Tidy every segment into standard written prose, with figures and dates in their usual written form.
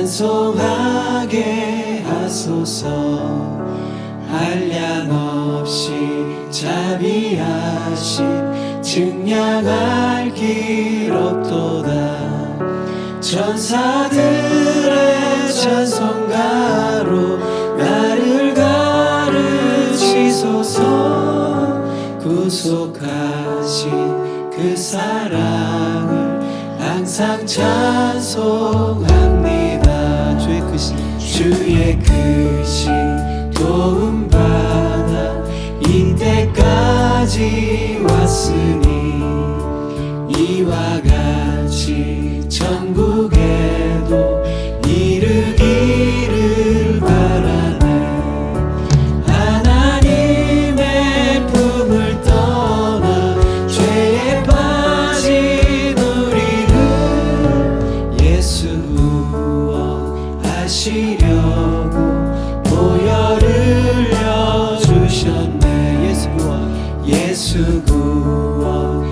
찬송하게 하소서. 한량없이 자비하신 증량할 길 없도다. 천사들의 찬송가로 나를 가르치소서. 구속하신 그 사랑을 항상 찬송합니다. 주의 크신 도움받아 이때까지 왔으니 이와 같이 천국에도 이르기를 바라네. 하나님의 품을 떠나 죄에 빠진 우리를 예수 구원하시려고 보혈을 흘려주셨네. 예수 구원하시려고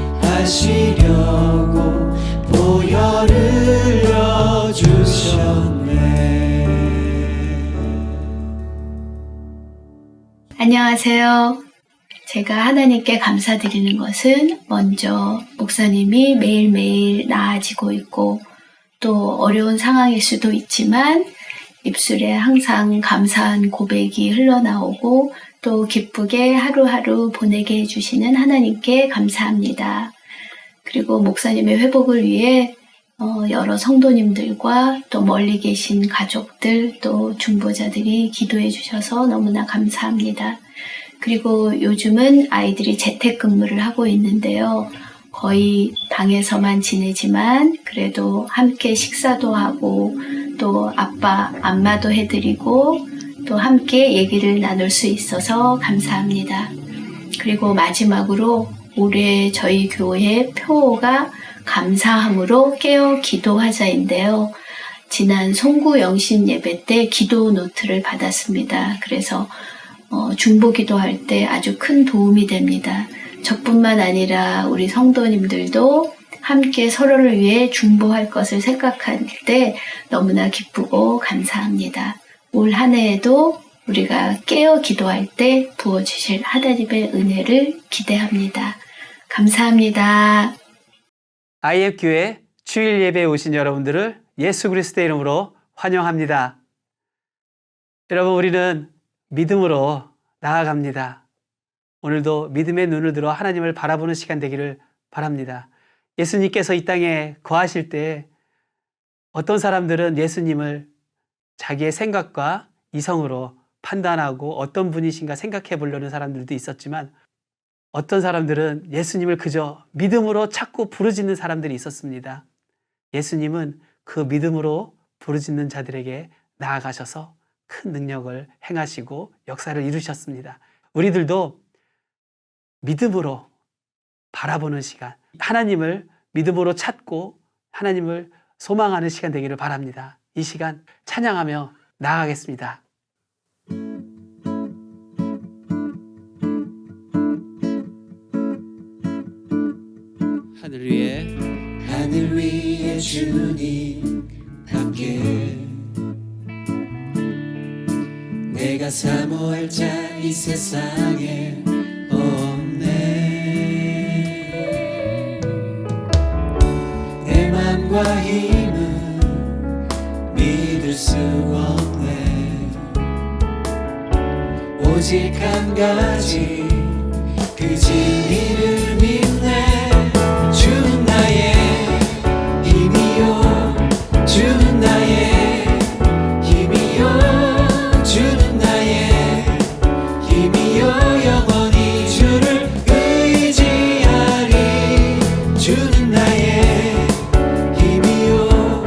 보혈을 흘려주셨네. 안녕하세요. 제가 하나님께 감사드리는 것은 먼저 목사님이 매일매일 나아지고 있고 또 어려운 상황일 수도 있지만 입술에 항상 감사한 고백이 흘러나오고 또 기쁘게 하루하루 보내게 해주시는 하나님께 감사합니다. 그리고 목사님의 회복을 위해 여러 성도님들과 또 멀리 계신 가족들 또 중보자들이 기도해 주셔서 너무나 감사합니다. 그리고 요즘은 아이들이 재택근무를 하고 있는데요. 거의 방에서만 지내지만 그래도 함께 식사도 하고 또 아빠, 안마도 해드리고 또 함께 얘기를 나눌 수 있어서 감사합니다. 그리고 마지막으로 올해 저희 교회 표어가 감사함으로 깨어 기도하자인데요. 지난 송구 영신 예배 때 기도 노트를 받았습니다. 그래서 중보 기도할 때 아주 큰 도움이 됩니다. 저뿐만 아니라 우리 성도님들도 함께 서로를 위해 중보할 것을 생각할 때 너무나 기쁘고 감사합니다. 올 한 해에도 우리가 깨어 기도할 때 부어주실 하나님의 은혜를 기대합니다. 감사합니다. IF교회 주일 예배에 오신 여러분들을 예수 그리스도의 이름으로 환영합니다. 여러분, 우리는 믿음으로 나아갑니다. 오늘도 믿음의 눈을 들어 하나님을 바라보는 시간 되기를 바랍니다. 예수님께서 이 땅에 거하실 때 어떤 사람들은 예수님을 자기의 생각과 이성으로 판단하고 어떤 분이신가 생각해 보려는 사람들도 있었지만 어떤 사람들은 예수님을 그저 믿음으로 찾고 부르짖는 사람들이 있었습니다. 예수님은 그 믿음으로 부르짖는 자들에게 나아가셔서 큰 능력을 행하시고 역사를 이루셨습니다. 우리들도 믿음으로 바라보는 시간, 하나님을 믿음으로 찾고 하나님을 소망하는 시간 되기를 바랍니다. 이 시간 찬양하며 나아가겠습니다. 하늘 위에 주님 함께 내가 사모할 자 이 세상에 없네. 내 맘과 힘은 믿을 수 없네. 오직 한 가지 그 진리를 믿네. 주는 나의 힘이요, 주는 나의 힘이요, 주는 나의 힘이요. 영원히 주를 의지하리. 주는 나의 힘이요,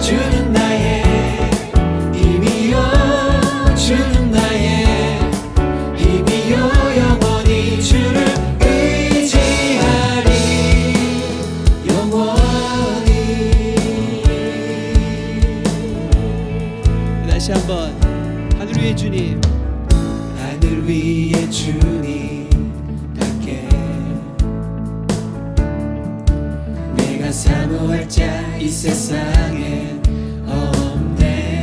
주는 나의 힘이요, 주는 나의 힘이요. 영원히 주를 의지하리. 영원히. 다시 한번. 하늘 위에 주님, 하늘 위에 주님 밖에 내가 사모할 자 이 세상에 없네.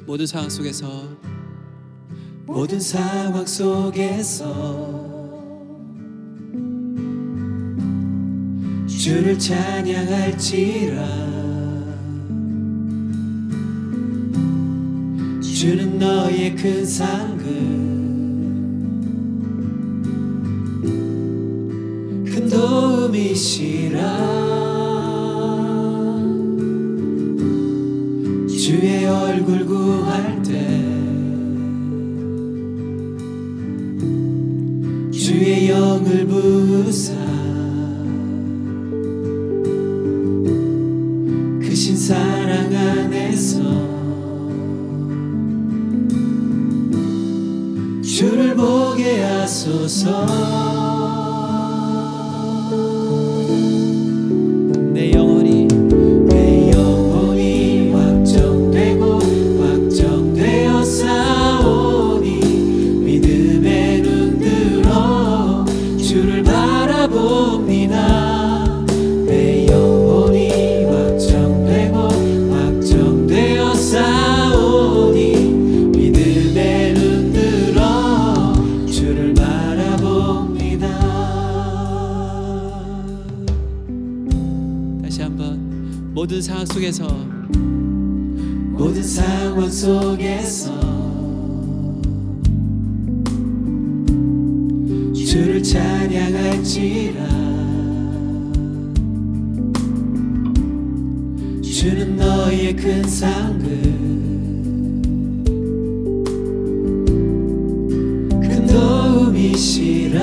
모든 상황 속에서 주를 찬양할지라. 주는 너의 큰 상급 큰 도움이시라. 주의 얼굴 구할 때 주의 영을 부으사 크신 사랑 안에서 주를 보게 하소서. 내 영혼이 확정되어 싸우니 믿음의 눈 들어 주를 바라봅니다. 내 영혼이 확정되어 싸우니 믿음의 눈 들어 주를 바라봅니다. 다시 한번 모든 상황 속에서 주를 찬양할지라. 주는 너의 큰 상급 큰 도움이시라.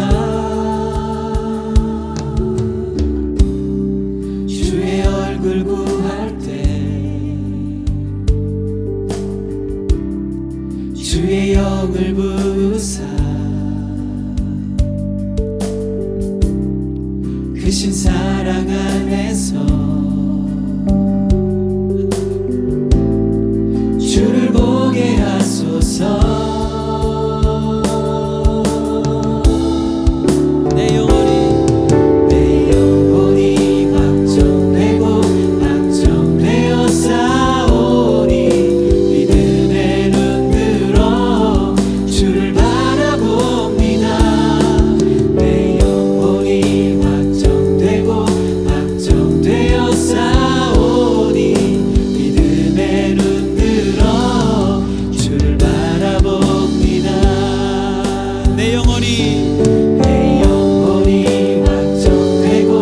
주의 얼굴 구할 때 주의 영을 부으사 크신 사랑 안에서 주를 보게 하소서. 내 영혼이 확정되어 싸우니 믿음의 눈 들어 주를 바라봅니다. 내 영혼이 확정되어 싸우니 믿음의 눈 들어 주를 바라봅니다. 내 영혼이 확정되어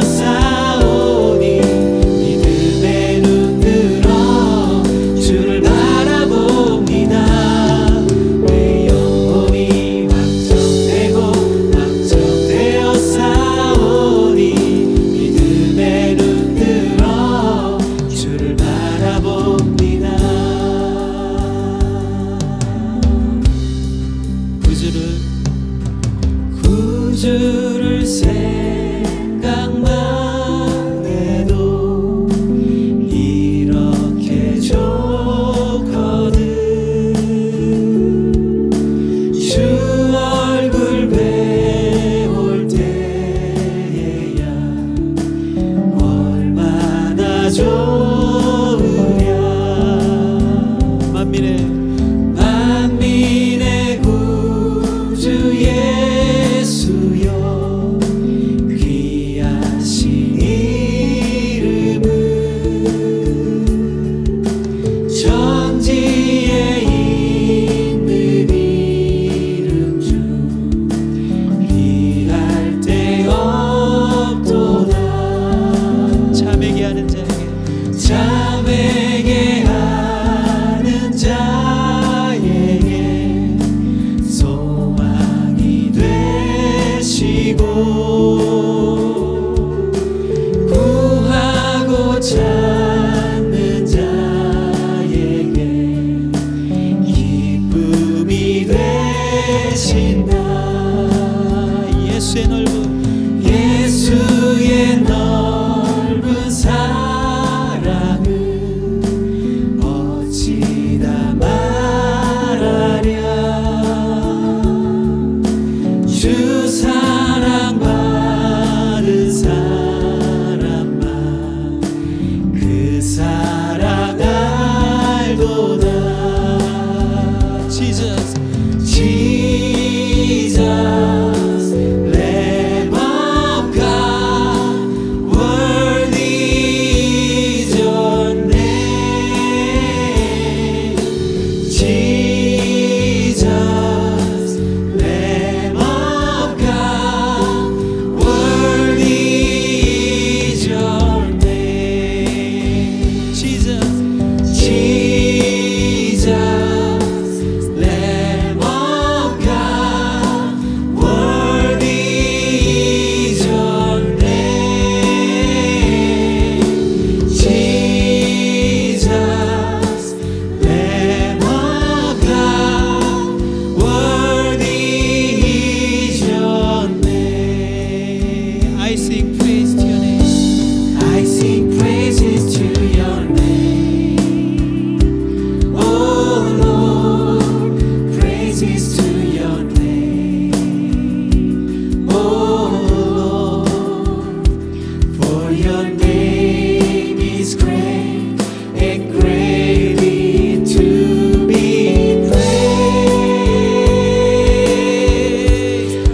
싸우니 믿음의 눈 들어 주를 바라봅니다. 내 영혼이 확정되어 싸우니 믿음의 눈 들어 주를 바라봅니다. 구주를 생각만 해도 이렇게 좋거든. 주 얼굴 배울 때야 얼마나 좋으랴. and greatly to be praised.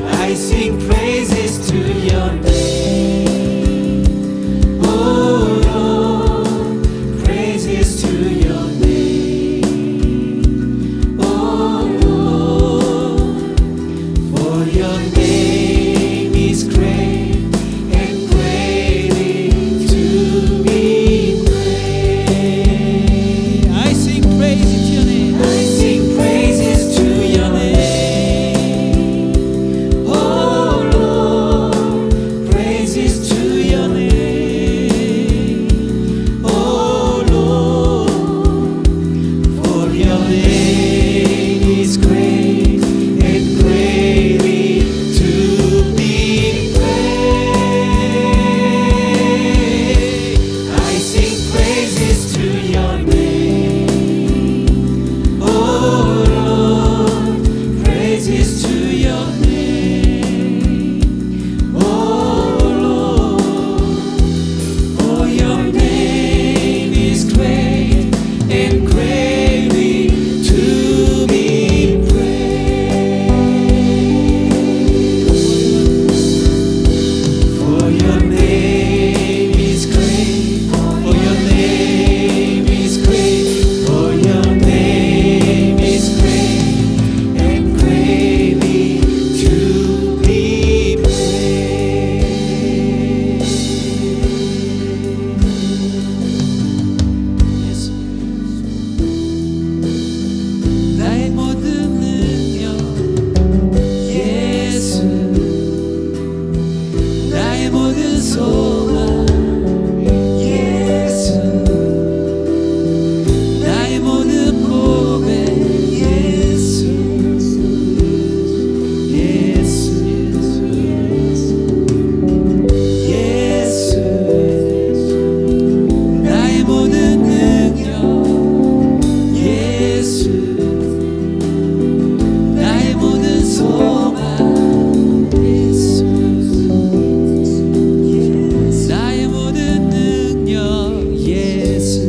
I sing praises to your name, oh Lord, praises to your name, oh Lord, for your name is great and greatly to be praised. I sing praises to your name. I sing praises to your name, oh Lord, praises to your name, oh Lord, for your name is great and greatly to be praised. I sing praises to your name, oh Lord, praises to your name, oh Lord, for your name is great and greatly to be praised. For your name is great, for your name is great, for your name is great and greatly to be praised. 나의 모든 능력 예수, 나의 모든 소망 예수, 나의 모든 보배 예수, 예수, 예수, 나의 모든 능력 예수, 나의 모든 소망 예수, 나의 모든 능력 예수,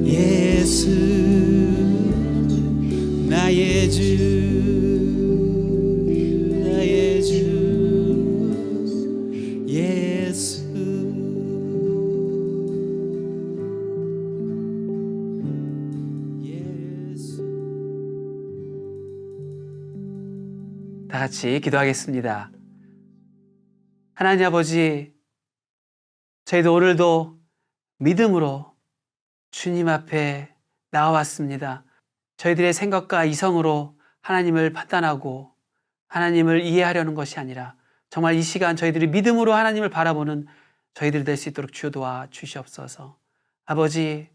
예수, 나의 주, 나의 주 예수. 예수. 다 같이 기도하겠습니다. 하나님 아버지, 저희도 오늘도 믿음으로 주님 앞에 나와왔습니다. 저희들의 생각과 이성으로 하나님을 판단하고 하나님을 이해하려는 것이 아니라 정말 이 시간 저희들이 믿음으로 하나님을 바라보는 저희들 될 수 있도록 주여 도와 주시옵소서. 아버지,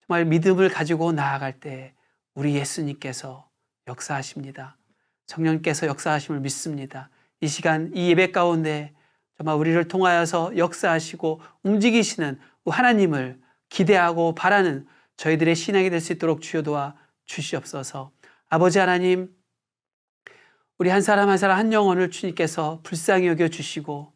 정말 믿음을 가지고 나아갈 때 우리 예수님께서 역사하십니다. 성령께서 역사하심을 믿습니다. 이 시간 이 예배 가운데 정말 우리를 통하여서 역사하시고 움직이시는 하나님을 기대하고 바라는 저희들의 신앙이 될 수 있도록 주여 도와 주시옵소서. 아버지 하나님, 우리 한 사람 한 사람 한 영혼을 주님께서 불쌍히 여겨 주시고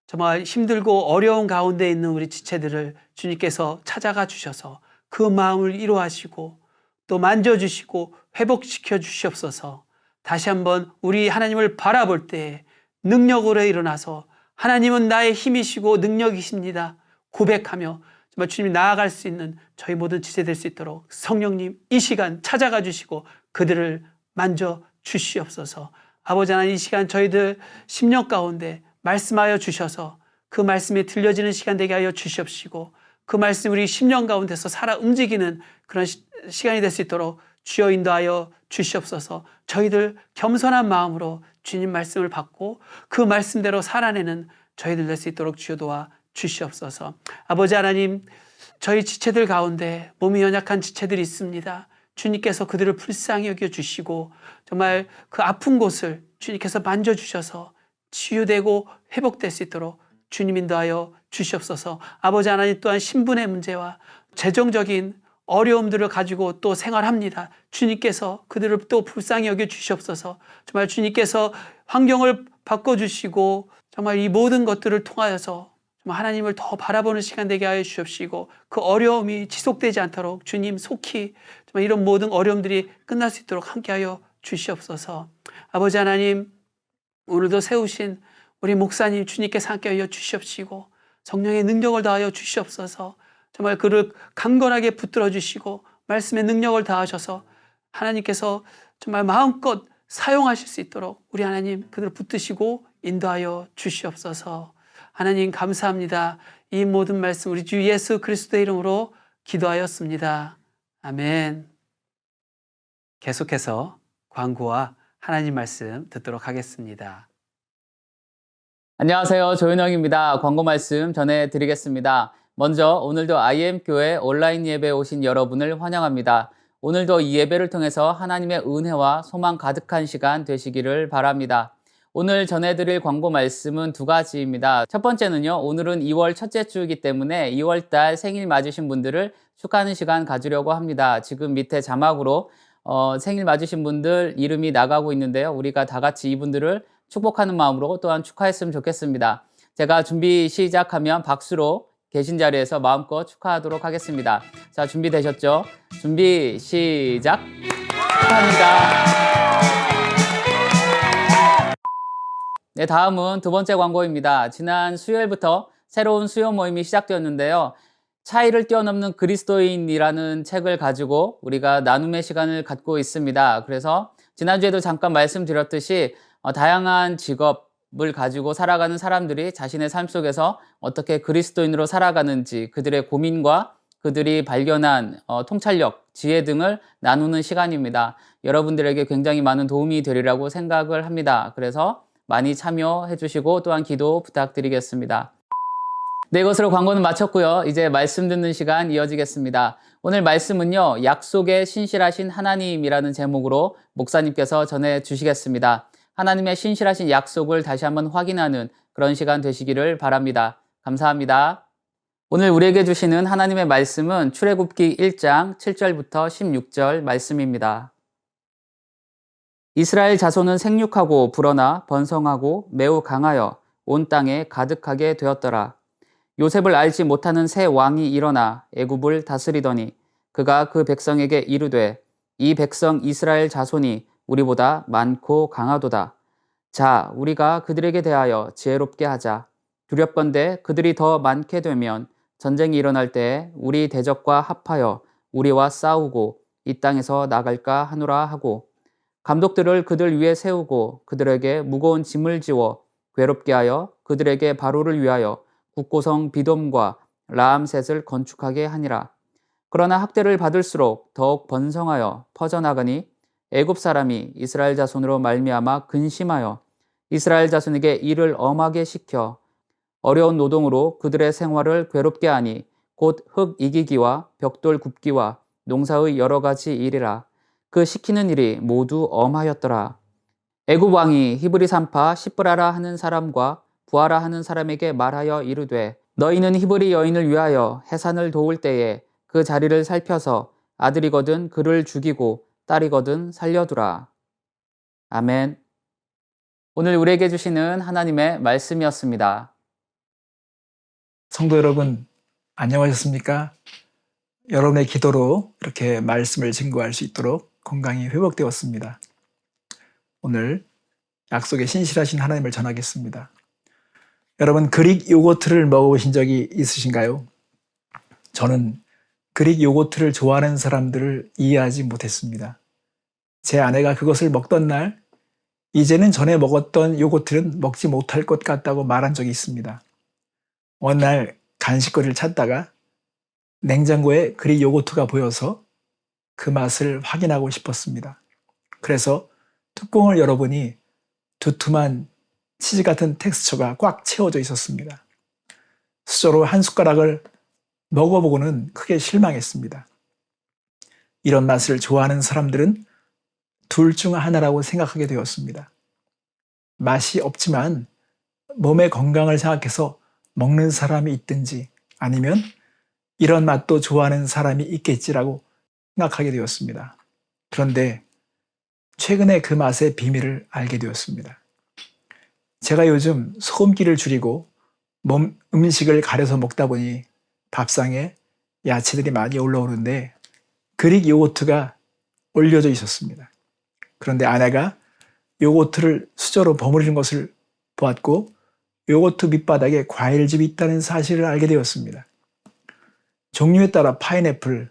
정말 힘들고 어려운 가운데 있는 우리 지체들을 주님께서 찾아가 주셔서 그 마음을 위로하시고 또 만져주시고 회복시켜 주시옵소서. 다시 한번 우리 하나님을 바라볼 때 능력으로 일어나서 하나님은 나의 힘이시고 능력이십니다 고백하며 정말 주님이 나아갈 수 있는 저희 모든 지체 될 수 있도록 성령님 이 시간 찾아가 주시고 그들을 만져 주시옵소서. 아버지 하나님, 이 시간 저희들 심령 가운데 말씀하여 주셔서 그 말씀이 들려지는 시간 되게 하여 주시옵시고 그 말씀 우리 심령 가운데서 살아 움직이는 그런 시간이 될 수 있도록 주여 인도하여 주시옵소서. 저희들 겸손한 마음으로 주님 말씀을 받고 그 말씀대로 살아내는 저희들 될 수 있도록 주여 도와 주시옵소서. 아버지 하나님, 저희 지체들 가운데 몸이 연약한 지체들이 있습니다. 주님께서 그들을 불쌍히 여겨주시고 정말 그 아픈 곳을 주님께서 만져주셔서 치유되고 회복될 수 있도록 주님 인도하여 주시옵소서. 아버지 하나님, 또한 신분의 문제와 재정적인 어려움들을 가지고 또 생활합니다. 주님께서 그들을 또 불쌍히 여겨 주시옵소서. 정말 주님께서 환경을 바꿔주시고 정말 이 모든 것들을 통하여서 정말 하나님을 더 바라보는 시간 되게 하여 주옵시고 그 어려움이 지속되지 않도록 주님 속히 정말 이런 모든 어려움들이 끝날 수 있도록 함께하여 주시옵소서. 아버지 하나님, 오늘도 세우신 우리 목사님 주님께서 함께하여 주시옵시고 성령의 능력을 다하여 주시옵소서. 정말 그를 강건하게 붙들어 주시고 말씀의 능력을 다하셔서 하나님께서 정말 마음껏 사용하실 수 있도록 우리 하나님 그들을 붙드시고 인도하여 주시옵소서. 하나님 감사합니다. 이 모든 말씀 우리 주 예수 그리스도의 이름으로 기도하였습니다. 아멘. 계속해서 광고와 하나님 말씀 듣도록 하겠습니다. 안녕하세요. 조윤영입니다. 광고 말씀 전해드리겠습니다. 먼저 오늘도 IM교회 온라인 예배에 오신 여러분을 환영합니다. 오늘도 이 예배를 통해서 하나님의 은혜와 소망 가득한 시간 되시기를 바랍니다. 오늘 전해드릴 광고 말씀은 두 가지입니다. 첫 번째는요, 오늘은 2월 첫째 주이기 때문에 2월달 생일 맞으신 분들을 축하하는 시간 가지려고 합니다. 지금 밑에 자막으로 생일 맞으신 분들 이름이 나가고 있는데요. 우리가 다 같이 이분들을 축복하는 마음으로 또한 축하했으면 좋겠습니다. 제가 준비 시작하면 박수로 계신 자리에서 마음껏 축하하도록 하겠습니다. 자, 준비되셨죠? 준비 시작! 축하합니다. 네, 다음은 두 번째 광고입니다. 지난 수요일부터 새로운 수요 모임이 시작되었는데요. 차이를 뛰어넘는 그리스도인이라는 책을 가지고 우리가 나눔의 시간을 갖고 있습니다. 그래서 지난주에도 잠깐 말씀드렸듯이 다양한 직업을 가지고 살아가는 사람들이 자신의 삶 속에서 어떻게 그리스도인으로 살아가는지 그들의 고민과 그들이 발견한 통찰력, 지혜 등을 나누는 시간입니다. 여러분들에게 굉장히 많은 도움이 되리라고 생각을 합니다. 그래서 많이 참여해 주시고 또한 기도 부탁드리겠습니다. 네, 이것으로 광고는 마쳤고요. 이제 말씀 듣는 시간 이어지겠습니다. 오늘 말씀은요, 약속에 신실하신 하나님이라는 제목으로 목사님께서 전해 주시겠습니다. 하나님의 신실하신 약속을 다시 한번 확인하는 그런 시간 되시기를 바랍니다. 감사합니다. 오늘 우리에게 주시는 하나님의 말씀은 출애굽기 1장 7절부터 16절 말씀입니다. 이스라엘 자손은 생육하고 불어나 번성하고 매우 강하여 온 땅에 가득하게 되었더라. 요셉을 알지 못하는 새 왕이 일어나 애굽을 다스리더니 그가 그 백성에게 이르되 이 백성 이스라엘 자손이 우리보다 많고 강하도다. 자, 우리가 그들에게 대하여 지혜롭게 하자. 두렵건대 그들이 더 많게 되면 전쟁이 일어날 때 우리 대적과 합하여 우리와 싸우고 이 땅에서 나갈까 하노라 하고 감독들을 그들 위에 세우고 그들에게 무거운 짐을 지워 괴롭게 하여 그들에게 바로를 위하여 국고성 비돔과 라암셋을 건축하게 하니라. 그러나 학대를 받을수록 더욱 번성하여 퍼져나가니 애굽 사람이 이스라엘 자손으로 말미암아 근심하여 이스라엘 자손에게 일을 엄하게 시켜 어려운 노동으로 그들의 생활을 괴롭게 하니 곧 흙 이기기와 벽돌 굽기와 농사의 여러 가지 일이라. 그 시키는 일이 모두 엄하였더라. 애굽 왕이 히브리 산파 시브라라 하는 사람과 부하라 하는 사람에게 말하여 이르되 너희는 히브리 여인을 위하여 해산을 도울 때에 그 자리를 살펴서 아들이거든 그를 죽이고 딸이거든 살려두라. 아멘. 오늘 우리에게 주시는 하나님의 말씀이었습니다. 성도 여러분, 안녕하셨습니까? 여러분의 기도로 이렇게 말씀을 증거할 수 있도록 건강이 회복되었습니다. 오늘 약속에 신실하신 하나님을 전하겠습니다. 여러분, 그릭 요거트를 먹어보신 적이 있으신가요? 저는 그릭 요거트를 좋아하는 사람들을 이해하지 못했습니다. 제 아내가 그것을 먹던 날, 이제는 전에 먹었던 요거트는 먹지 못할 것 같다고 말한 적이 있습니다. 어느 날 간식거리를 찾다가 냉장고에 그릭 요거트가 보여서 그 맛을 확인하고 싶었습니다. 그래서 뚜껑을 열어보니 두툼한 치즈 같은 텍스처가 꽉 채워져 있었습니다. 스스로 한 숟가락을 먹어보고는 크게 실망했습니다. 이런 맛을 좋아하는 사람들은 둘 중 하나라고 생각하게 되었습니다. 맛이 없지만 몸의 건강을 생각해서 먹는 사람이 있든지 아니면 이런 맛도 좋아하는 사람이 있겠지라고 생각하게 되었습니다. 그런데 최근에 그 맛의 비밀을 알게 되었습니다. 제가 요즘 소금기를 줄이고 음식을 가려서 먹다 보니 밥상에 야채들이 많이 올라오는데 그릭 요거트가 올려져 있었습니다. 그런데 아내가 요거트를 수저로 버무리는 것을 보았고 요거트 밑바닥에 과일즙이 있다는 사실을 알게 되었습니다. 종류에 따라 파인애플,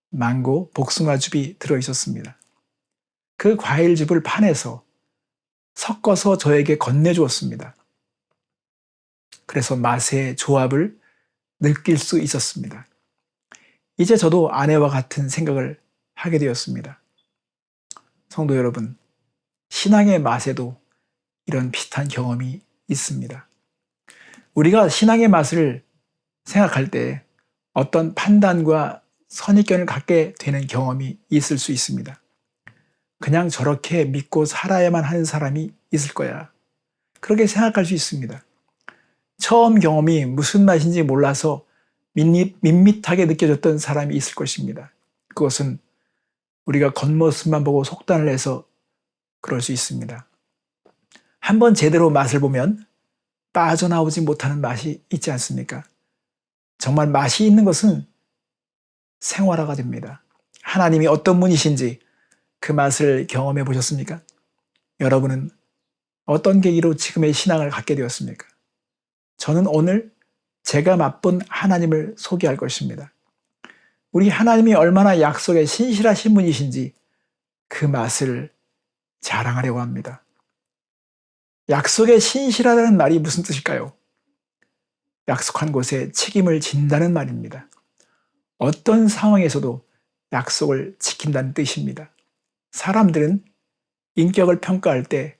망고, 복숭아즙이 들어있었습니다. 그 과일즙을 판에서 섞어서 저에게 건네주었습니다. 그래서 맛의 조합을 느낄 수 있었습니다. 이제 저도 아내와 같은 생각을 하게 되었습니다. 성도 여러분, 신앙의 맛에도 이런 비슷한 경험이 있습니다. 우리가 신앙의 맛을 생각할 때 어떤 판단과 선입견을 갖게 되는 경험이 있을 수 있습니다. 그냥 저렇게 믿고 살아야만 하는 사람이 있을 거야. 그렇게 생각할 수 있습니다. 처음 경험이 무슨 맛인지 몰라서 밋밋하게 느껴졌던 사람이 있을 것입니다. 그것은 우리가 겉모습만 보고 속단을 해서 그럴 수 있습니다. 한번 제대로 맛을 보면 빠져나오지 못하는 맛이 있지 않습니까? 정말 맛이 있는 것은 생활화가 됩니다. 하나님이 어떤 분이신지 그 맛을 경험해 보셨습니까? 여러분은 어떤 계기로 지금의 신앙을 갖게 되었습니까? 저는 오늘 제가 맛본 하나님을 소개할 것입니다. 우리 하나님이 얼마나 약속에 신실하신 분이신지 그 맛을 자랑하려고 합니다. 약속에 신실하다는 말이 무슨 뜻일까요? 약속한 곳에 책임을 진다는 말입니다. 어떤 상황에서도 약속을 지킨다는 뜻입니다. 사람들은 인격을 평가할 때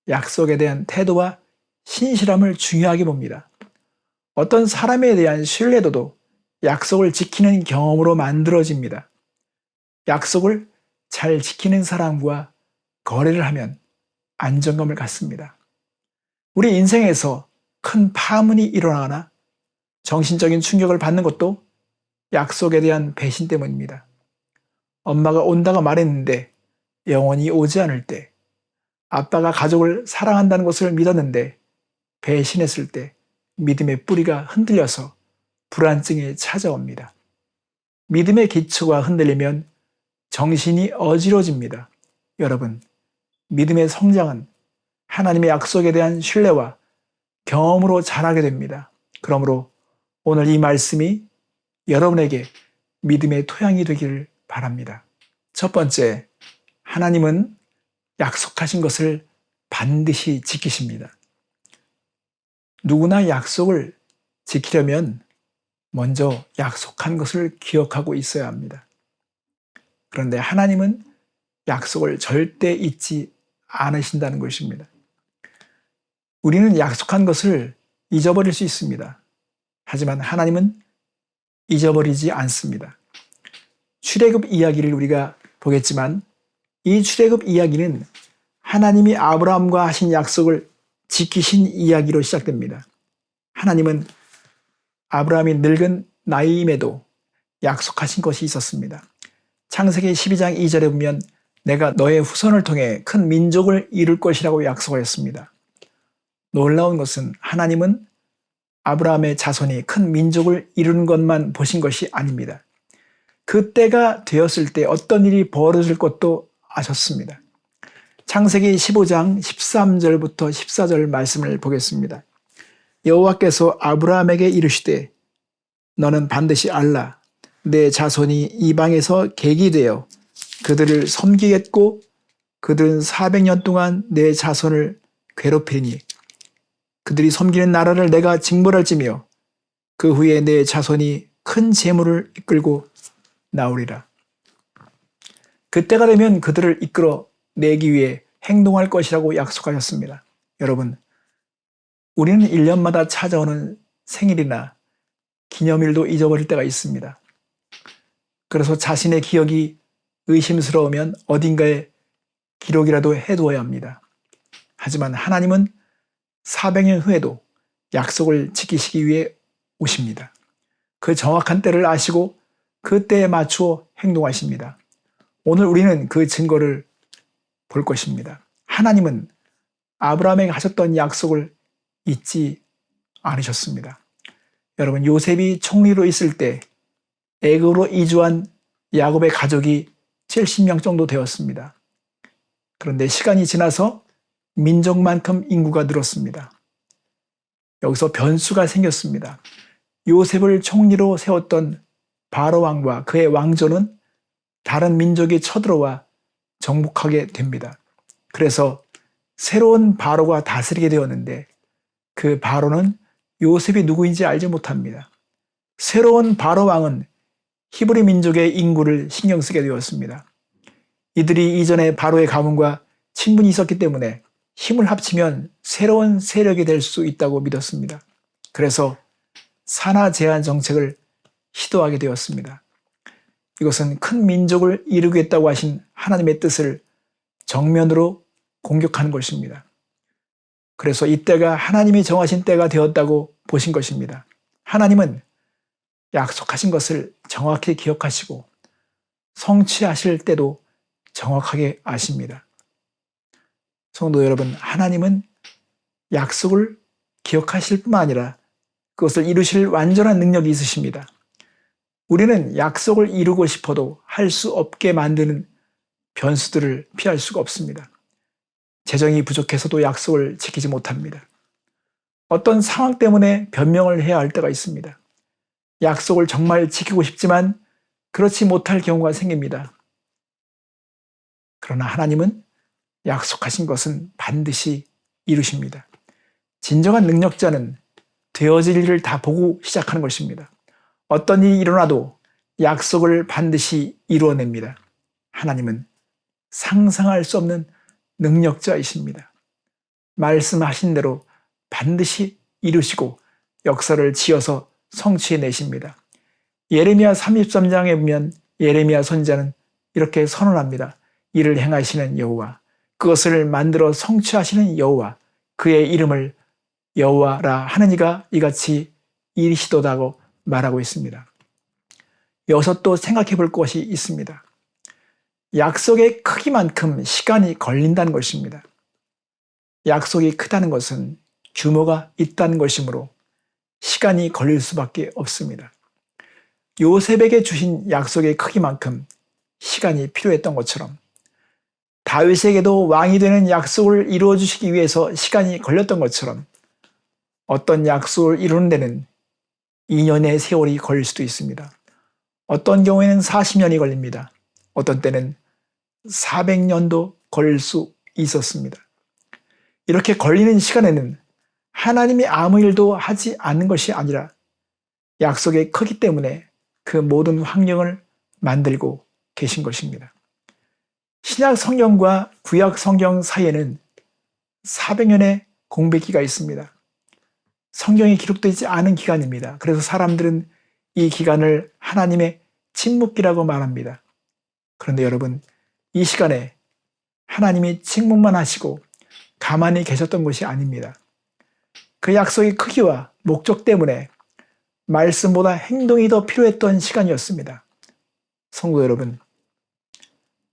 약속에 대한 태도와 신실함을 중요하게 봅니다. 어떤 사람에 대한 신뢰도도 약속을 지키는 경험으로 만들어집니다. 약속을 잘 지키는 사람과 거래를 하면 안정감을 갖습니다. 우리 인생에서 큰 파문이 일어나거나 정신적인 충격을 받는 것도 약속에 대한 배신 때문입니다. 엄마가 온다고 말했는데 영원히 오지 않을 때, 아빠가 가족을 사랑한다는 것을 믿었는데 배신했을 때 믿음의 뿌리가 흔들려서 불안증이 찾아옵니다. 믿음의 기초가 흔들리면 정신이 어지러집니다. 여러분, 믿음의 성장은 하나님의 약속에 대한 신뢰와 경험으로 자라게 됩니다. 그러므로 오늘 이 말씀이 여러분에게 믿음의 토양이 되기를 바랍니다. 첫 번째, 하나님은 약속하신 것을 반드시 지키십니다. 누구나 약속을 지키려면 먼저 약속한 것을 기억하고 있어야 합니다. 그런데 하나님은 약속을 절대 잊지 않으신다는 것입니다. 우리는 약속한 것을 잊어버릴 수 있습니다. 하지만 하나님은 잊어버리지 않습니다. 출애굽 이야기를 우리가 보겠지만 이 출애굽 이야기는 하나님이 아브라함과 하신 약속을 지키신 이야기로 시작됩니다. 하나님은 아브라함이 늙은 나이임에도 약속하신 것이 있었습니다. 창세기 12장 2절에 보면 내가 너의 후손을 통해 큰 민족을 이룰 것이라고 약속하였습니다. 놀라운 것은 하나님은 아브라함의 자손이 큰 민족을 이루는 것만 보신 것이 아닙니다. 그때가 되었을 때 어떤 일이 벌어질 것도 아셨습니다. 창세기 15장 13절부터 14절 말씀을 보겠습니다. 여호와께서 아브라함에게 이르시되 너는 반드시 알라. 내 자손이 이방에서 객이 되어 그들을 섬기겠고 그들은 400년 동안 내 자손을 괴롭히니 그들이 섬기는 나라를 내가 징벌할지며 그 후에 내 자손이 큰 재물을 이끌고 나오리라. 그때가 되면 그들을 이끌어 내기 위해 행동할 것이라고 약속하셨습니다. 여러분, 우리는 1년마다 찾아오는 생일이나 기념일도 잊어버릴 때가 있습니다. 그래서 자신의 기억이 의심스러우면 어딘가에 기록이라도 해두어야 합니다. 하지만 하나님은 400년 후에도 약속을 지키시기 위해 오십니다. 그 정확한 때를 아시고 그 때에 맞추어 행동하십니다. 오늘 우리는 그 증거를 볼 것입니다. 하나님은 아브라함에게 하셨던 약속을 잊지 않으셨습니다. 여러분, 요셉이 총리로 있을 때 애굽으로 이주한 야곱의 가족이 70명 정도 되었습니다. 그런데 시간이 지나서 민족만큼 인구가 늘었습니다. 여기서 변수가 생겼습니다. 요셉을 총리로 세웠던 바로 왕과 그의 왕조는 다른 민족이 쳐들어와 정복하게 됩니다. 그래서 새로운 바로가 다스리게 되었는데 그 바로는 요셉이 누구인지 알지 못합니다. 새로운 바로 왕은 히브리 민족의 인구를 신경 쓰게 되었습니다. 이들이 이전에 바로의 가문과 친분이 있었기 때문에 힘을 합치면 새로운 세력이 될 수 있다고 믿었습니다. 그래서 산하 제한 정책을 시도하게 되었습니다. 이것은 큰 민족을 이루겠다고 하신 하나님의 뜻을 정면으로 공격하는 것입니다. 그래서 이때가 하나님이 정하신 때가 되었다고 보신 것입니다. 하나님은 약속하신 것을 정확히 기억하시고 성취하실 때도 정확하게 아십니다. 성도 여러분, 하나님은 약속을 기억하실 뿐만 아니라 그것을 이루실 완전한 능력이 있으십니다. 우리는 약속을 이루고 싶어도 할 수 없게 만드는 변수들을 피할 수가 없습니다. 재정이 부족해서도 약속을 지키지 못합니다. 어떤 상황 때문에 변명을 해야 할 때가 있습니다. 약속을 정말 지키고 싶지만 그렇지 못할 경우가 생깁니다. 그러나 하나님은 약속하신 것은 반드시 이루십니다. 진정한 능력자는 되어질 일을 다 보고 시작하는 것입니다. 어떤 일이 일어나도 약속을 반드시 이루어냅니다. 하나님은 상상할 수 없는 능력자이십니다. 말씀하신 대로 반드시 이루시고 역사를 지어서 성취해내십니다. 예레미야 33장에 보면 예레미야 선지자는 이렇게 선언합니다. 이를 행하시는 여호와, 그것을 만들어 성취하시는 여호와, 그의 이름을 여호와라 하는 이가 이같이 이르시도다고 말하고 있습니다. 여기서 또 생각해 볼 것이 있습니다. 약속의 크기만큼 시간이 걸린다는 것입니다. 약속이 크다는 것은 규모가 있다는 것이므로 시간이 걸릴 수밖에 없습니다. 요셉에게 주신 약속의 크기만큼 시간이 필요했던 것처럼 다윗에게도 왕이 되는 약속을 이루어 주시기 위해서 시간이 걸렸던 것처럼 어떤 약속을 이루는 데는 2년의 세월이 걸릴 수도 있습니다. 어떤 경우에는 40년이 걸립니다. 어떤 때는 400년도 걸릴 수 있었습니다. 이렇게 걸리는 시간에는 하나님이 아무 일도 하지 않는 것이 아니라 약속의 크기 때문에 그 모든 환경을 만들고 계신 것입니다. 신약 성경과 구약 성경 사이에는 400년의 공백기가 있습니다. 성경이 기록되지 않은 기간입니다. 그래서 사람들은 이 기간을 하나님의 침묵기라고 말합니다. 그런데 여러분, 이 시간에 하나님이 침묵만 하시고 가만히 계셨던 것이 아닙니다. 그 약속의 크기와 목적 때문에 말씀보다 행동이 더 필요했던 시간이었습니다. 성도 여러분,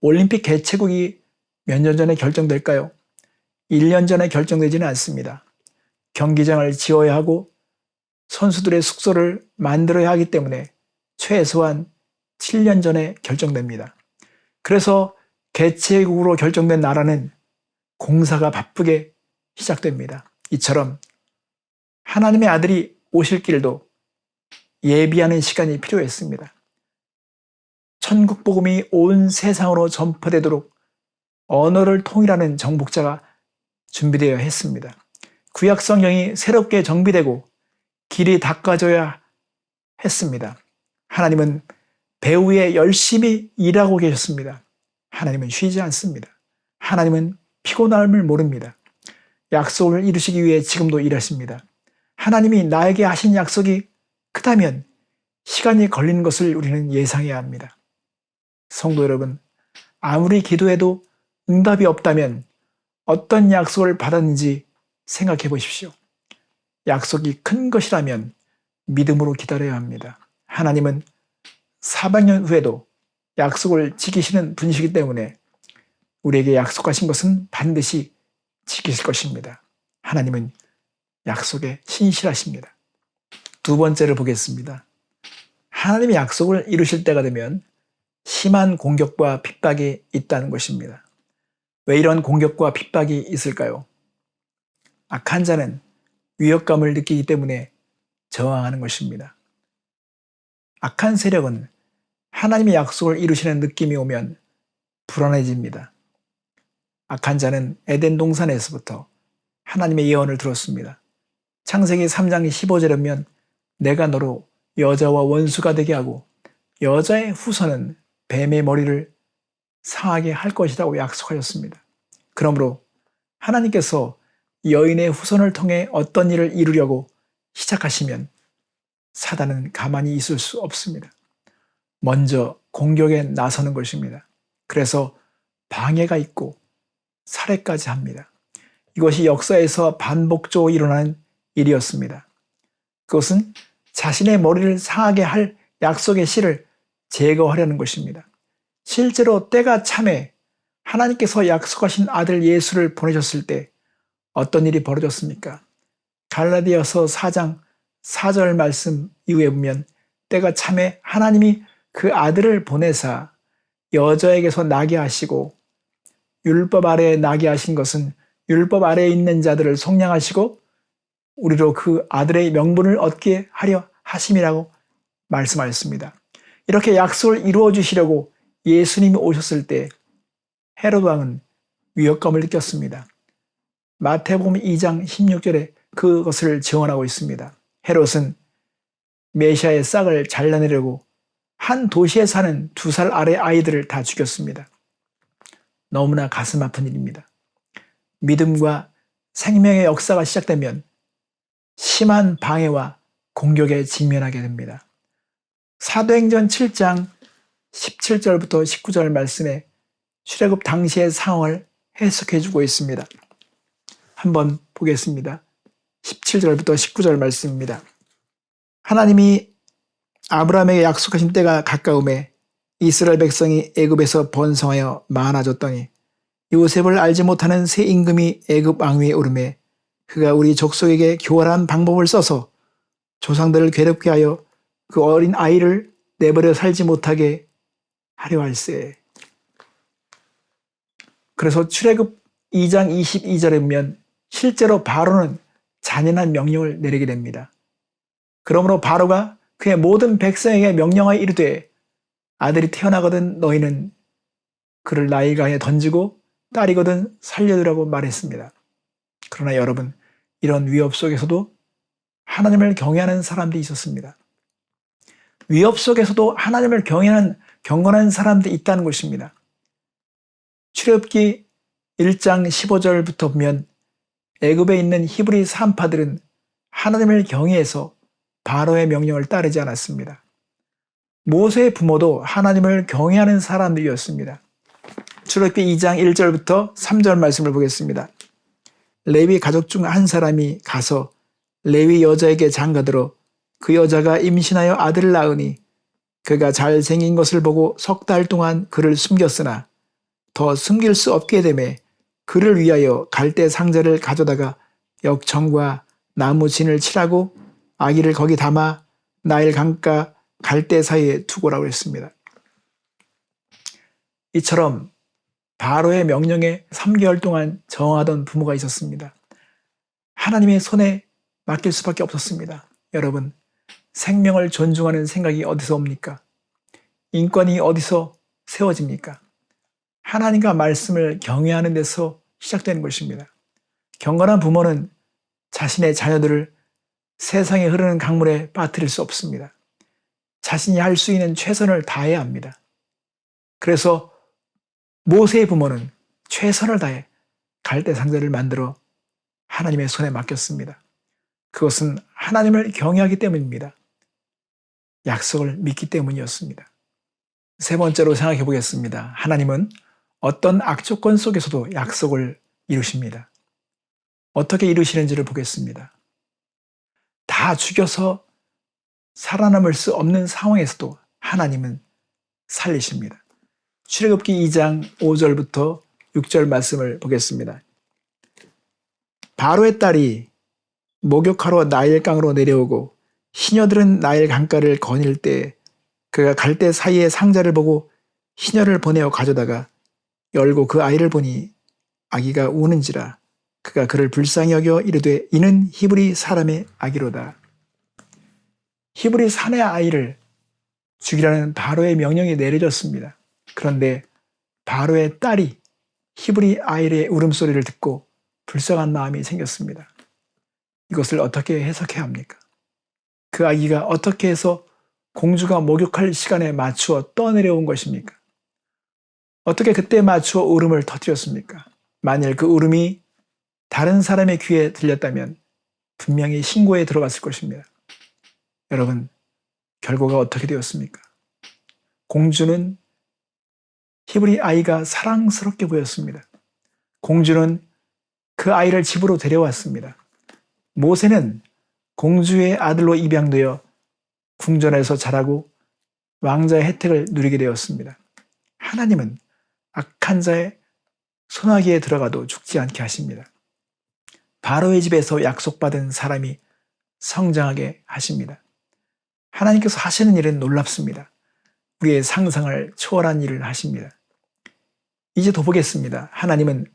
올림픽 개최국이 몇 년 전에 결정될까요? 1년 전에 결정되지는 않습니다. 경기장을 지어야 하고 선수들의 숙소를 만들어야 하기 때문에 최소한 7년 전에 결정됩니다. 그래서 개최국으로 결정된 나라는 공사가 바쁘게 시작됩니다. 이처럼 하나님의 아들이 오실 길도 예비하는 시간이 필요했습니다. 천국 복음이 온 세상으로 전파되도록 언어를 통일하는 정복자가 준비되어야 했습니다. 구약 성경이 새롭게 정비되고 길이 닦아져야 했습니다. 하나님은 배후에 열심히 일하고 계셨습니다. 하나님은 쉬지 않습니다. 하나님은 피곤함을 모릅니다. 약속을 이루시기 위해 지금도 일하십니다. 하나님이 나에게 하신 약속이 크다면 시간이 걸리는 것을 우리는 예상해야 합니다. 성도 여러분, 아무리 기도해도 응답이 없다면 어떤 약속을 받았는지 생각해 보십시오. 약속이 큰 것이라면 믿음으로 기다려야 합니다. 하나님은 400년 후에도 약속을 지키시는 분이시기 때문에 우리에게 약속하신 것은 반드시 지키실 것입니다. 하나님은 약속에 신실하십니다. 두 번째를 보겠습니다. 하나님의 약속을 이루실 때가 되면 심한 공격과 핍박이 있다는 것입니다. 왜 이런 공격과 핍박이 있을까요? 악한 자는 위협감을 느끼기 때문에 저항하는 것입니다. 악한 세력은 하나님의 약속을 이루시는 느낌이 오면 불안해집니다. 악한 자는 에덴 동산에서부터 하나님의 예언을 들었습니다. 창세기 3장 15절에 보면 내가 너로 여자와 원수가 되게 하고 여자의 후손은 뱀의 머리를 상하게 할 것이라고 약속하셨습니다. 그러므로 하나님께서 여인의 후손을 통해 어떤 일을 이루려고 시작하시면 사단은 가만히 있을 수 없습니다. 먼저 공격에 나서는 것입니다. 그래서 방해가 있고 살해까지 합니다. 이것이 역사에서 반복적으로 일어나는 일이었습니다. 그것은 자신의 머리를 상하게 할 약속의 씨를 제거하려는 것입니다. 실제로 때가 참에 하나님께서 약속하신 아들 예수를 보내셨을 때 어떤 일이 벌어졌습니까? 갈라디아서 4장 4절 말씀 이후에 보면 때가 참에 하나님이 그 아들을 보내사 여자에게서 나게 하시고 율법 아래에 나게 하신 것은 율법 아래에 있는 자들을 속량하시고 우리로 그 아들의 명분을 얻게 하려 하심이라고 말씀하셨습니다. 이렇게 약속을 이루어 주시려고 예수님이 오셨을 때 헤롯 왕은 위협감을 느꼈습니다. 마태복음 2장 16절에 그것을 증언하고 있습니다. 헤롯은 메시아의 싹을 잘라내려고 한 도시에 사는 2살 아래 아이들을 다 죽였습니다. 너무나 가슴 아픈 일입니다. 믿음과 생명의 역사가 시작되면 심한 방해와 공격에 직면하게 됩니다. 사도행전 7장 17절부터 19절 말씀에 출애굽 당시의 상황을 해석해 주고 있습니다. 한번 보겠습니다. 17절부터 19절 말씀입니다. 하나님이 아브라함에게 약속하신 때가 가까움에 이스라엘 백성이 애굽에서 번성하여 많아졌더니 요셉을 알지 못하는 새 임금이 애굽 왕위에 오르매 그가 우리 족속에게 교활한 방법을 써서 조상들을 괴롭게 하여 그 어린 아이를 내버려 살지 못하게 하려 할세. 그래서 출애굽 2장 22절에 보면 실제로 바로는 잔인한 명령을 내리게 됩니다. 그러므로 바로가 그의 모든 백성에게 명령하여 이르되 아들이 태어나거든 너희는 그를 나일강에 던지고 딸이거든 살려두라고 말했습니다. 그러나 여러분, 이런 위협 속에서도 하나님을 경외하는 사람들이 있었습니다. 위협 속에서도 하나님을 경외하는 경건한 사람들이 있다는 것입니다. 출애굽기 1장 15절부터 보면 애굽에 있는 히브리 산파들은 하나님을 경외해서 바로의 명령을 따르지 않았습니다. 모세의 부모도 하나님을 경외하는 사람들이었습니다. 출애굽기 2장 1절부터 3절 말씀을 보겠습니다. 레위 가족 중 한 사람이 가서 레위 여자에게 장가들어 그 여자가 임신하여 아들을 낳으니 그가 잘생긴 것을 보고 3달 동안 그를 숨겼으나 더 숨길 수 없게 되매 그를 위하여 갈대 상자를 가져다가 역청과 나무 진을 칠하고 아기를 거기 담아 나일 강가 갈대 사이에 두고라고 했습니다. 이처럼 바로의 명령에 3개월 동안 저항하던 부모가 있었습니다. 하나님의 손에 맡길 수밖에 없었습니다. 여러분, 생명을 존중하는 생각이 어디서 옵니까? 인권이 어디서 세워집니까? 하나님과 말씀을 경외하는 데서 시작되는 것입니다. 경건한 부모는 자신의 자녀들을 세상에 흐르는 강물에 빠뜨릴 수 없습니다. 자신이 할 수 있는 최선을 다해야 합니다. 그래서 모세의 부모는 최선을 다해 갈대 상자를 만들어 하나님의 손에 맡겼습니다. 그것은 하나님을 경외하기 때문입니다. 약속을 믿기 때문이었습니다. 세 번째로 생각해 보겠습니다. 하나님은 어떤 악조건 속에서도 약속을 이루십니다. 어떻게 이루시는지를 보겠습니다. 다 죽여서 살아남을 수 없는 상황에서도 하나님은 살리십니다. 출애굽기 2장 5절부터 6절 말씀을 보겠습니다. 바로의 딸이 목욕하러 나일강으로 내려오고 시녀들은 나일 강가를 거닐 때 그가 갈대 사이에 상자를 보고 시녀를 보내어 가져다가 열고 그 아이를 보니 아기가 우는지라 그가 그를 불쌍히 여겨 이르되 이는 히브리 사람의 아기로다. 히브리 사내 아이를 죽이라는 바로의 명령이 내려졌습니다. 그런데 바로의 딸이 히브리 아이의 울음소리를 듣고 불쌍한 마음이 생겼습니다. 이것을 어떻게 해석해야 합니까? 그 아기가 어떻게 해서 공주가 목욕할 시간에 맞추어 떠내려온 것입니까? 어떻게 그때 맞추어 울음을 터뜨렸습니까? 만일 그 울음이 다른 사람의 귀에 들렸다면 분명히 신고에 들어갔을 것입니다. 여러분, 결과가 어떻게 되었습니까? 공주는 히브리 아이가 사랑스럽게 보였습니다. 공주는 그 아이를 집으로 데려왔습니다. 모세는 공주의 아들로 입양되어 궁전에서 자라고 왕자의 혜택을 누리게 되었습니다. 하나님은 악한 자의 소나기에 들어가도 죽지 않게 하십니다. 바로의 집에서 약속받은 사람이 성장하게 하십니다. 하나님께서 하시는 일은 놀랍습니다. 우리의 상상을 초월한 일을 하십니다. 이제 더 보겠습니다. 하나님은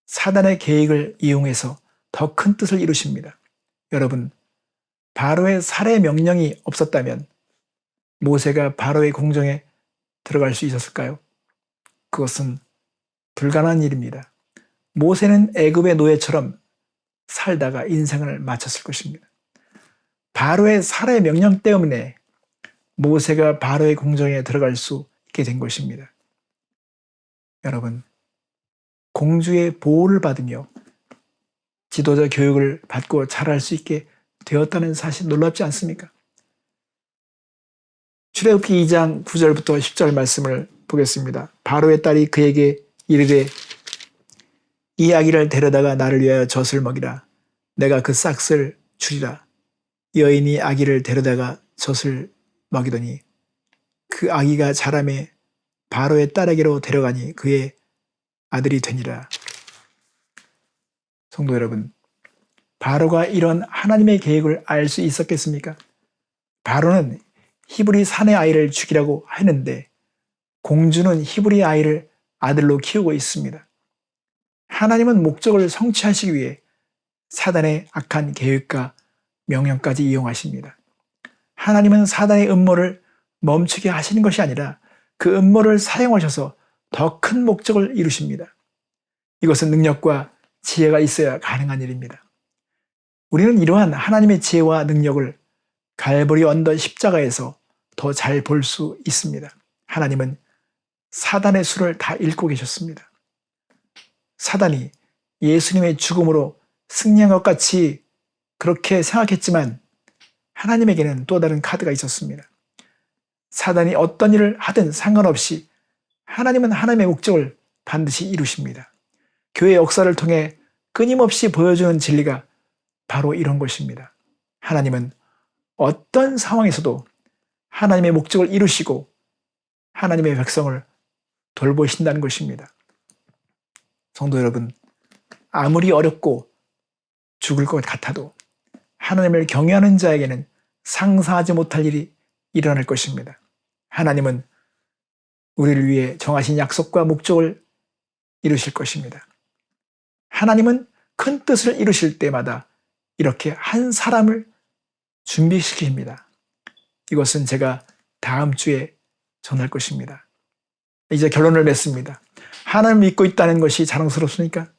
사단의 계획을 이용해서 더 큰 뜻을 이루십니다. 여러분, 바로의 살해 명령이 없었다면 모세가 바로의 궁정에 들어갈 수 있었을까요? 그것은 불가능한 일입니다. 모세는 애굽의 노예처럼 살다가 인생을 마쳤을 것입니다. 바로의 살해 명령 때문에 모세가 바로의 궁정에 들어갈 수 있게 된 것입니다. 여러분, 공주의 보호를 받으며 지도자 교육을 받고 자랄 수 있게 되었다는 사실 놀랍지 않습니까? 출애굽기 2장 9절부터 10절 말씀을 보겠습니다. 바로의 딸이 그에게 이르되 이 아기를 데려다가 나를 위하여 젖을 먹이라. 내가 그 싹을 주리라. 여인이 아기를 데려다가 젖을 먹이더니 그 아기가 자라매 바로의 딸에게로 데려가니 그의 아들이 되니라. 성도 여러분, 바로가 이런 하나님의 계획을 알 수 있었겠습니까? 바로는 히브리 사내 아이를 죽이라고 했는데 공주는 히브리 아이를 아들로 키우고 있습니다. 하나님은 목적을 성취하시기 위해 사단의 악한 계획과 명령까지 이용하십니다. 하나님은 사단의 음모를 멈추게 하시는 것이 아니라 그 음모를 사용하셔서 더 큰 목적을 이루십니다. 이것은 능력과 지혜가 있어야 가능한 일입니다. 우리는 이러한 하나님의 지혜와 능력을 갈보리 언덕 십자가에서 더 잘 볼 수 있습니다. 하나님은 사단의 수를 다 읽고 계셨습니다. 사단이 예수님의 죽음으로 승리한 것 같이 그렇게 생각했지만 하나님에게는 또 다른 카드가 있었습니다. 사단이 어떤 일을 하든 상관없이 하나님은 하나님의 목적을 반드시 이루십니다. 교회 역사를 통해 끊임없이 보여주는 진리가 바로 이런 것입니다. 하나님은 어떤 상황에서도 하나님의 목적을 이루시고 하나님의 백성을 돌보신다는 것입니다. 성도 여러분, 아무리 어렵고 죽을 것 같아도 하나님을 경외하는 자에게는 상상하지 못할 일이 일어날 것입니다. 하나님은 우리를 위해 정하신 약속과 목적을 이루실 것입니다. 하나님은 큰 뜻을 이루실 때마다 이렇게 한 사람을 준비시킵니다. 이것은 제가 다음 주에 전할 것입니다. 이제 결론을 맺습니다. 하나님을 믿고 있다는 것이 자랑스럽습니까?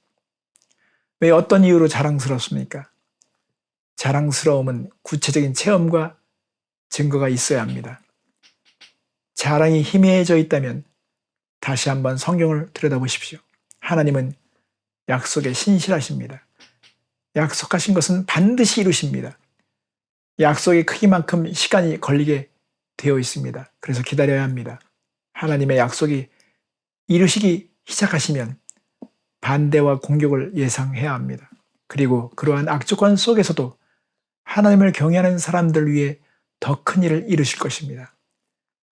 왜 어떤 이유로 자랑스럽습니까? 자랑스러움은 구체적인 체험과 증거가 있어야 합니다. 자랑이 희미해져 있다면 다시 한번 성경을 들여다보십시오. 하나님은 약속에 신실하십니다. 약속하신 것은 반드시 이루십니다. 약속의 크기만큼 시간이 걸리게 되어 있습니다. 그래서 기다려야 합니다. 하나님의 약속이 이루시기 시작하시면 반대와 공격을 예상해야 합니다. 그리고 그러한 악조건 속에서도 하나님을 경외하는 사람들 위해 더 큰 일을 이루실 것입니다.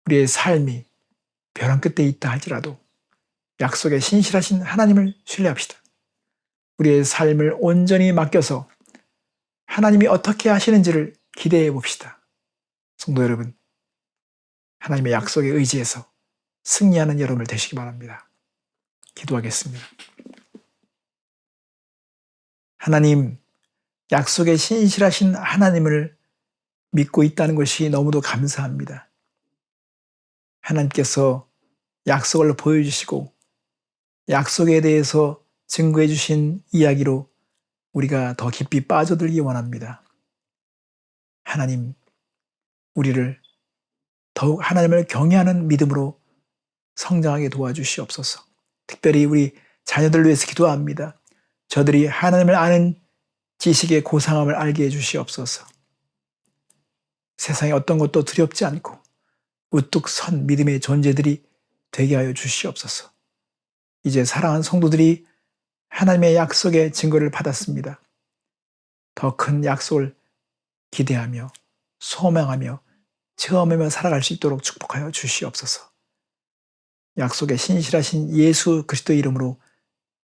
우리의 삶이 벼랑 끝에 있다 할지라도 약속에 신실하신 하나님을 신뢰합시다. 우리의 삶을 온전히 맡겨서 하나님이 어떻게 하시는지를 기대해 봅시다. 성도 여러분, 하나님의 약속에 의지해서 승리하는 여러분을 되시기 바랍니다. 기도하겠습니다. 하나님, 약속에 신실하신 하나님을 믿고 있다는 것이 너무도 감사합니다. 하나님께서 약속을 보여주시고 약속에 대해서 증거해 주신 이야기로 우리가 더 깊이 빠져들기 원합니다. 하나님, 우리를 더욱 하나님을 경외하는 믿음으로 성장하게 도와주시옵소서. 특별히 우리 자녀들을 위해서 기도합니다. 저들이 하나님을 아는 지식의 고상함을 알게 해주시옵소서. 세상에 어떤 것도 두렵지 않고 우뚝 선 믿음의 존재들이 되게 하여 주시옵소서. 이제 사랑하는 성도들이 하나님의 약속의 증거를 받았습니다. 더 큰 약속을 기대하며 소망하며 체험하며 살아갈 수 있도록 축복하여 주시옵소서. 약속에 신실하신 예수 그리스도의 이름으로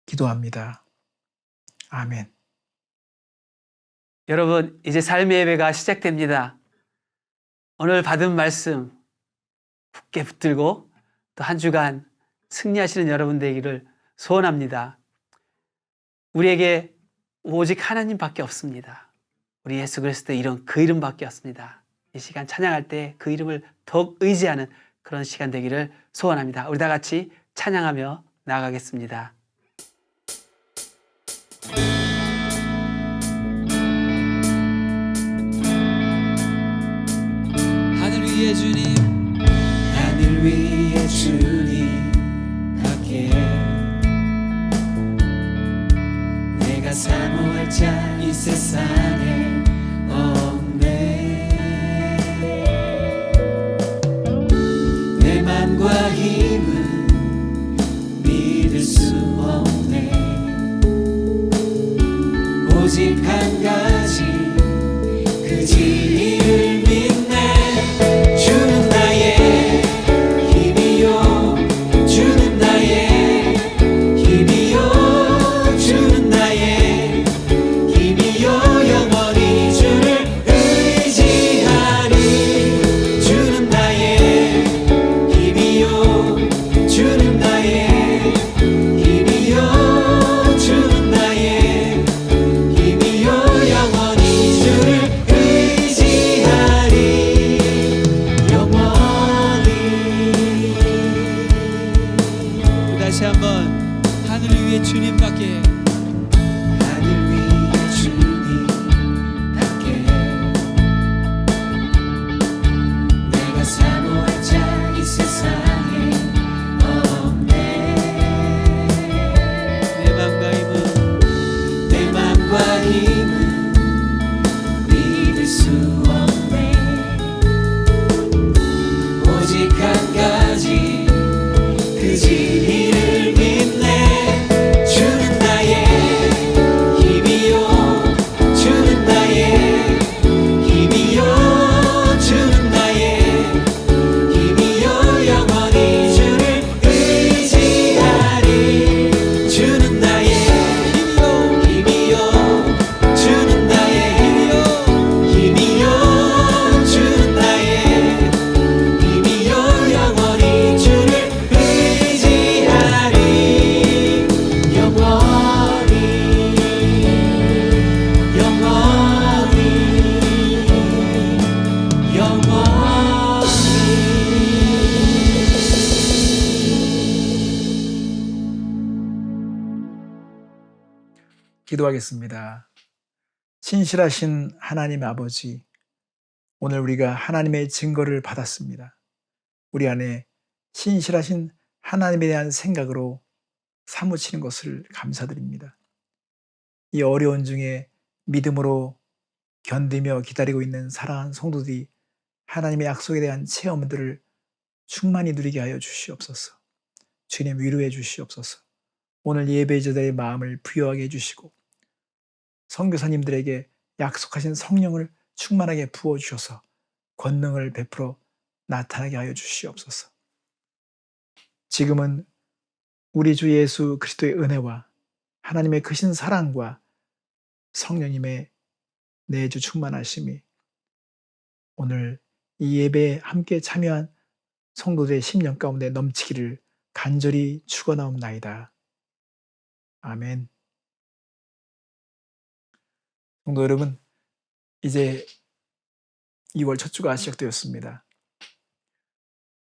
기도합니다. 아멘. 여러분, 이제 삶의 예배가 시작됩니다. 오늘 받은 말씀 굳게 붙들고 또 한 주간 승리하시는 여러분 되기를 소원합니다. 우리에게 오직 하나님밖에 없습니다. 우리 예수 그리스도의 이름, 그 이름밖에 없습니다. 이 시간 찬양할 때 그 이름을 더욱 의지하는 그런 시간 되기를 소원합니다. 우리 다 같이 찬양하며 나아가겠습니다. 하늘 위에 주님, 하늘 위에 주님 밖에 내가 사모할 자 이 세상에 없네. 내 맘과 힘은 믿을 수 없네. 오직 한 가지 그 진리를 믿네. 주는 나의 힘이요, 주는 나의 힘이요, 주는 나의 힘이요, 영원히 주를 의지하리. 주는 나의 힘이요, 주는 나의 힘이요, 주는 나의 힘이요, 영원히 주를 의지하리. 영원히. 다시 한번 하늘 위에 주님밖에, 하늘 위에 주님밖에 내가 사모할 자 이 세상에 없네. 내 맘과 힘은, 내 맘과 힘은 믿을 수 없네. 오직 한 가지 그 진리를 믿네. 주는 나의 힘이요, 주는 나의 힘이요, 주는 나의 힘이요, 영원히 주를 의지하리. 주는 나의 힘이요, 힘이요, 주는 나의 힘이요, 힘이요, 주는 나의 힘이요, 영원히 주를 의지하리. 영원히, 영원히, 기도하겠습니다. 신실하신 하나님 아버지, 오늘 우리가 하나님의 증거를 받았습니다. 우리 안에 신실하신 하나님에 대한 생각으로 사무치는 것을 감사드립니다. 이 어려운 중에 믿음으로 견디며 기다리고 있는 사랑하는 성도들이 하나님의 약속에 대한 체험들을 충만히 누리게 하여 주시옵소서. 주님, 위로해 주시옵소서. 오늘 예배자들의 마음을 부여하게 해주시고 선교사님들에게 약속하신 성령을 충만하게 부어주셔서 권능을 베풀어 나타나게 하여 주시옵소서. 지금은 우리 주 예수 그리스도의 은혜와 하나님의 크신 사랑과 성령님의 내주 충만하심이 오늘 이 예배에 함께 참여한 성도들의 심령 가운데 넘치기를 간절히 축원하옵나이다. 아멘. 성도 여러분, 이제 2월 첫 주가 시작되었습니다.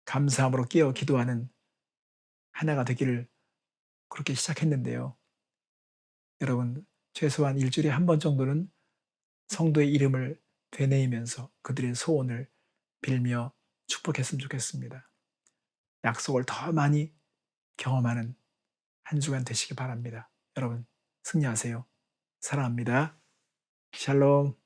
감사함으로 깨어 기도하는 한 해가 되기를 그렇게 시작했는데요. 여러분, 최소한 일주일에 한 번 정도는 성도의 이름을 되뇌이면서 그들의 소원을 빌며 축복했으면 좋겠습니다. 약속을 더 많이 경험하는 한 주간 되시기 바랍니다. 여러분, 승리하세요. 사랑합니다. 샬롬.